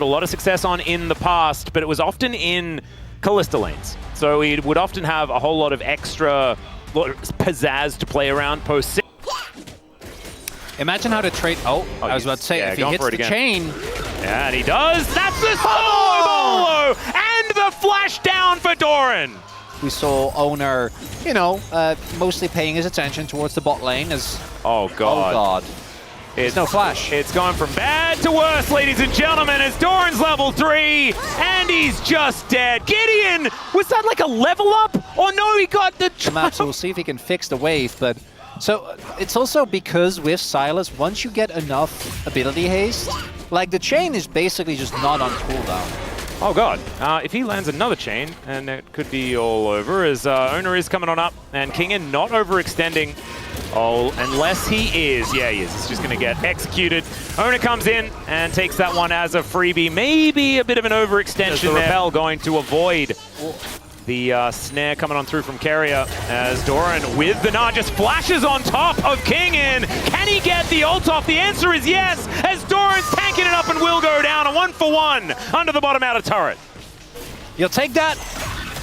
a lot of success on in the past, but it was often in Kalista lanes. So he would often have a whole lot of extra pizzazz to play around post. Imagine how to trade. I was about to say, if he hits the chain. Yeah, and he does. That's the solo! And the flash down for Doran. We saw Owner, you know, mostly paying his attention towards the bot lane as... Oh, God. Oh, God. There's no flash. It's gone from bad to worse, ladies and gentlemen, as Doran's level 3, and he's just dead. Gideon, was that like a level up? Oh, no, he got the trap. So we'll see if he can fix the wave, but... So it's also because with Silas, once you get enough ability haste, like the chain is basically just not on cooldown. Oh God, if he lands another chain, and it could be all over, as Owner is coming on up, and Kingen not overextending. Oh, unless he is. Yeah, he is. He's just going to get executed. Owner comes in and takes that one as a freebie. Maybe a bit of an overextension there. Repel going to avoid the snare coming on through from Carrier as Doran with the nod just flashes on top of Kingen. Can he get the ult off? The answer is yes, as Doran's tanking it up and will go down. A 1-for-1 under the bottom outer turret. You'll take that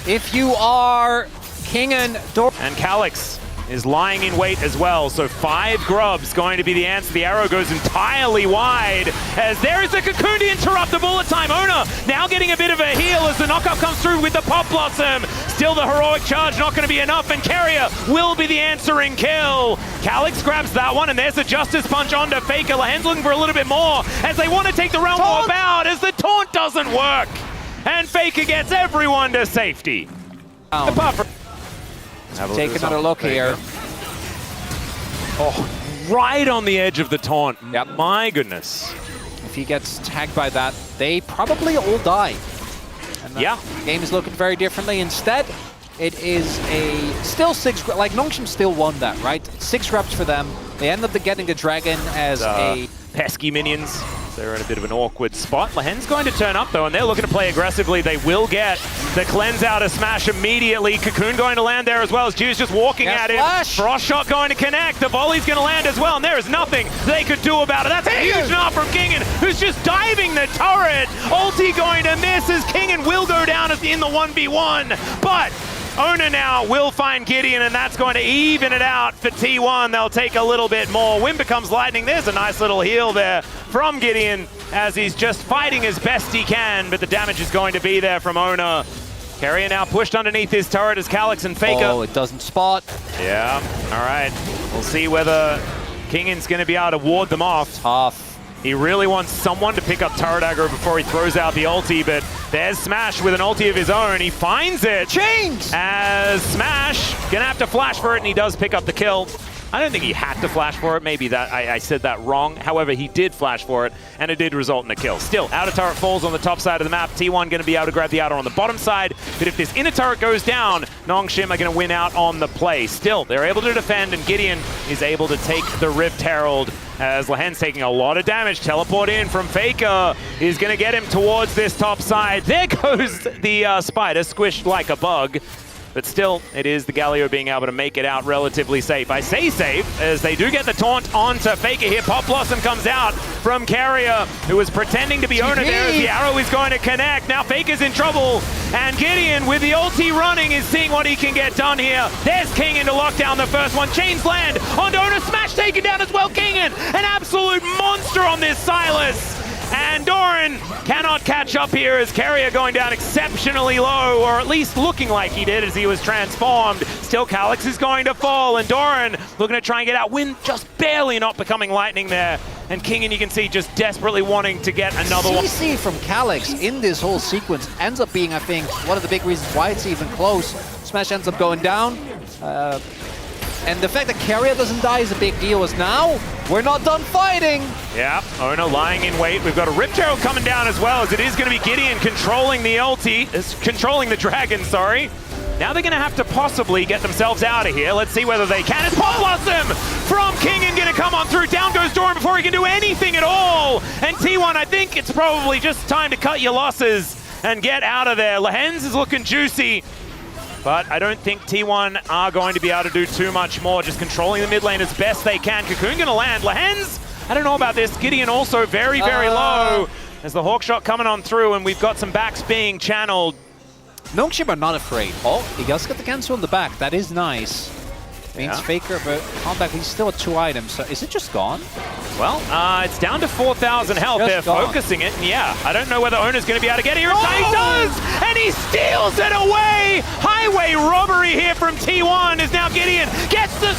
if you are Kingen, Doran. And Calyx is lying in wait as well, so 5 grubs going to be the answer. The arrow goes entirely wide as there is a cocoon to interrupt the bullet time. Owner now getting a bit of a heal as the knockup comes through with the Pop Blossom. Still the heroic charge not going to be enough, and Carrier will be the answering kill. Calyx grabs that one, and there's a Justice Punch onto Faker. Lahen's looking for a little bit more as they want to take the Realm Warp out as the taunt doesn't work. And Faker gets everyone to safety. Apart from Take another look here. Oh, right on the edge of the taunt. Yep. My goodness. If he gets tagged by that, they probably all die. And yeah. The game is looking very differently. Instead, it is a still 6, like Nongshim still won that, right? 6 grabs for them. They end up getting the dragon as a... pesky minions. They're in a bit of an awkward spot. Lahen's going to turn up though, and they're looking to play aggressively. They will get the cleanse out of Smash immediately. Cocoon going to land there as well as Juice just walking at him. Frost shot going to connect. The volley's going to land as well, and there is nothing they could do about it. That's a huge knock from Kingen, who's just diving the turret. Ulti going to miss as Kingen will go down in the 1v1, but Owner now will find Gideon, and that's going to even it out for T1. They'll take a little bit more. Wind becomes lightning. There's a nice little heal there from Gideon as he's just fighting as best he can, but the damage is going to be there from Owner. Carrier now pushed underneath his turret as Calyx and Faker. Oh, it doesn't spot. Yeah, all right. We'll see whether Kingen's going to be able to ward them off. Tough. He really wants someone to pick up turret aggro before he throws out the ulti, but there's Smash with an ulti of his own. He finds it. Chains! As Smash gonna have to flash for it, and he does pick up the kill. I don't think he had to flash for it. Maybe that I said that wrong. However, he did flash for it, and it did result in a kill. Still, outer turret falls on the top side of the map. T1 going to be able to grab the outer on the bottom side, but if this inner turret goes down, Nongshim are going to win out on the play. Still, they're able to defend, and Gideon is able to take the Rift Herald as Lahen's taking a lot of damage. Teleport in from Faker is going to get him towards this top side. There goes the Spider, squished like a bug. But still, it is the Galio being able to make it out relatively safe. I say safe, as they do get the taunt onto Faker here. Pop Blossom comes out from Carrier, who was pretending to be Owner there as the arrow is going to connect. Now Faker's in trouble, and Gideon, with the ulti running, is seeing what he can get done here. There's Kingen to lock down the first one. Chains land onto Owner. Smash taken down as well. Kingen, an absolute monster on this Silas. And Doran cannot catch up here as Carrier going down exceptionally low, or at least looking like he did as he was transformed. Still, Calyx is going to fall, and Doran looking to try and get out. Wind just barely not becoming lightning there. And Kingen, you can see, just desperately wanting to get another one. CC from Calyx in this whole sequence ends up being, I think, one of the big reasons why it's even close. Smash ends up going down. And the fact that Carrier doesn't die is a big deal, as now we're not done fighting. Yeah, Owner lying in wait. We've got a Rift Herald coming down as well, as it is going to be Gideon controlling the ulti, controlling the dragon, sorry. Now they're going to have to possibly get themselves out of here. Let's see whether they can. It's Pop Blossom from Kingen going to come on through. Down goes Doran before he can do anything at all. And T1, I think it's probably just time to cut your losses and get out of there. Lahen's is looking juicy, but I don't think T1 are going to be able to do too much more, just controlling the mid lane as best they can. Cocoon going to land. Lahen's, I don't know about this. Gideon also very, very low. There's the hawk shot coming on through, and we've got some backs being channeled. Nongshim are not afraid. Oh, he does get the cancel in the back. That is nice. Means Faker, but comeback, he's still at 2 items. So is it just gone? Well, it's down to 4,000 health. They're focusing it, and yeah, I don't know whether Owner's going to be able to get it here. He does, and he steals it away. Highway robbery here from T1 is now Gideon. Gets the,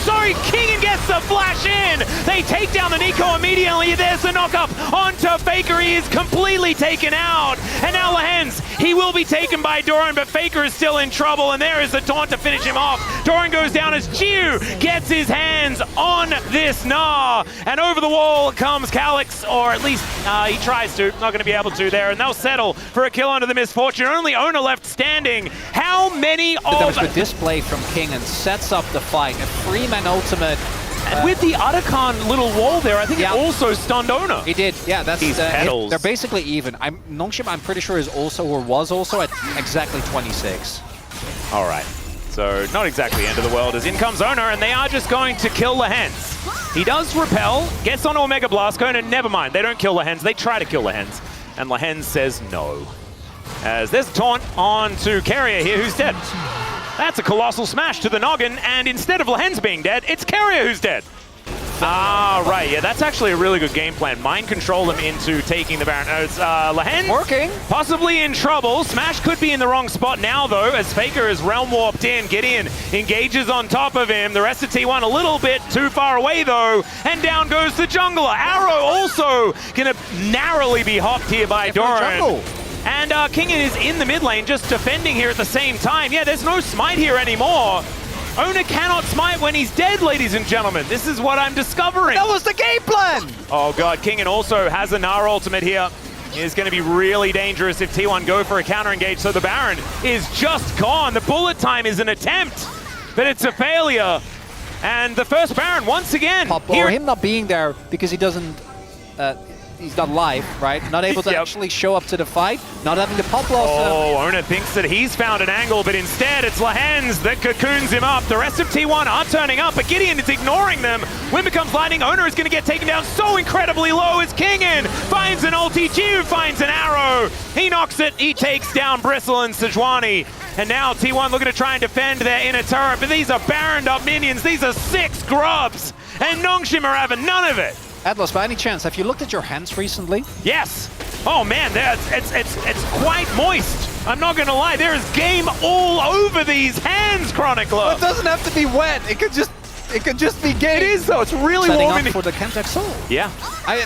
King gets the flash in. They take down the Nico immediately. There's the knock-up onto Faker. He is completely taken out. And now Lehens, he will be taken by Doran, but Faker is still in trouble, and there is the taunt to finish him off. Doran goes down as Chiu gets his hands on this Gnar, and over the wall comes Calix, or at least he tries to, not going to be able to there, and they'll settle for a kill under the misfortune. Only Owner left standing. How many of... That was the display from King and sets up the fight. A 3-man ultimate. And with the Otacon little wall there, I think it also stunned Owner. He did, yeah. That's these pedals. They're basically even. Nongshim, I'm pretty sure, is also, or was also, at exactly 26. All right. So not exactly end of the world, as in comes Owner, and they are just going to kill Lehens. He does repel, gets onto a Mega Blast Cone, and never mind, they don't kill Lehens, they try to kill Lehens. And Lehens says no. As there's a taunt on to Carrier here, who's dead. That's a colossal smash to the noggin, and instead of Lehens being dead, it's Carrier who's dead. Ah, right, yeah, that's actually a really good game plan. Mind control them into taking the Baron. It's Lehens working. Possibly in trouble. Smash could be in the wrong spot now, though, as Faker is realm warped in. Gideon engages on top of him. The rest of T1 a little bit too far away, though, and down goes the jungler. Arrow also gonna narrowly be hopped here by Doran. And King is in the mid lane, just defending here at the same time. Yeah, there's no smite here anymore. Owner cannot smite when he's dead, ladies and gentlemen. This is what I'm discovering. That was the game plan! Oh god, Kingen also has a Gnar ultimate here. It's going to be really dangerous if T1 go for a counter engage, so the Baron is just gone. The bullet time is an attempt, but it's a failure. And the first Baron, once again. Or him not being there because he doesn't... he's not live, right? Not able to actually show up to the fight, not having the pop loss. Oh, Owner thinks that he's found an angle, but instead it's Lehens that cocoons him up. The rest of T1 are turning up, but Gideon is ignoring them. When becomes lightning, Owner is going to get taken down so incredibly low as Kingen finds an ulti, Chiu finds an arrow. He knocks it, he takes down Bristle and Sejuani. And now T1 looking to try and defend their inner turret, but these are Baroned up minions. These are 6 grubs, and Nongshim are having none of it. Atlas, by any chance, have you looked at your hands recently? Yes. Oh man, it's quite moist. I'm not gonna lie, there is game all over these hands, Chronicler. It doesn't have to be wet. It could just be game. It is though. It's really setting warm up for the Kentex Soul. Yeah.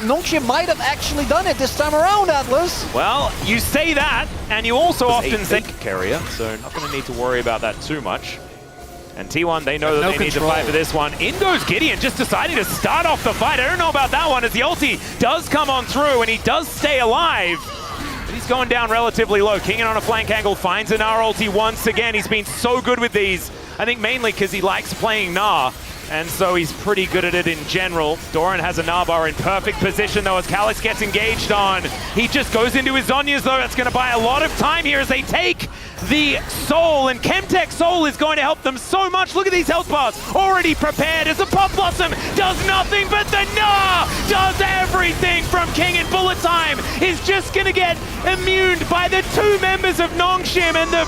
Nongshim might have actually done it this time around, Atlas. Well, you say that, and you also often say Carrier, so not gonna need to worry about that too much. And T1, they know that they need to fight for this one. In goes Gideon, just deciding to start off the fight. I don't know about that one, as the ulti does come on through, and he does stay alive. But he's going down relatively low. Kingen on a flank angle finds an Gnar ulti once again. He's been so good with these. I think mainly because he likes playing Gnar, and so he's pretty good at it in general. Doran has a Gnar bar in perfect position, though, as Calix gets engaged on. He just goes into his Zhonya's, though. That's going to buy a lot of time here as they take the Soul, and Chemtech Soul is going to help them so much. Look at these health bars, already prepared as the Pop Blossom does nothing, but the Gnar does everything from King, and Bullet Time is just going to get immuned by the 2 members of Nongshim, and the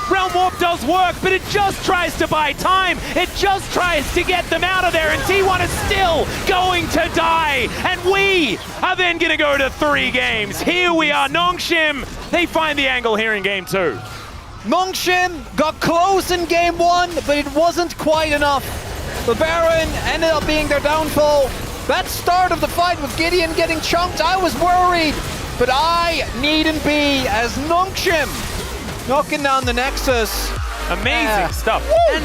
Realm Warp does work, but it just tries to buy time. It just tries to get them out of there, and T1 is still going to die. And we are then going to go to 3 games. Here we are, Nongshim. They find the angle here in game 2. Nongshim got close in game 1, but it wasn't quite enough. The Baron ended up being their downfall. That start of the fight with Gideon getting chunked, I was worried, but I needn't be, as Nongshim knocking down the Nexus. Amazing stuff. And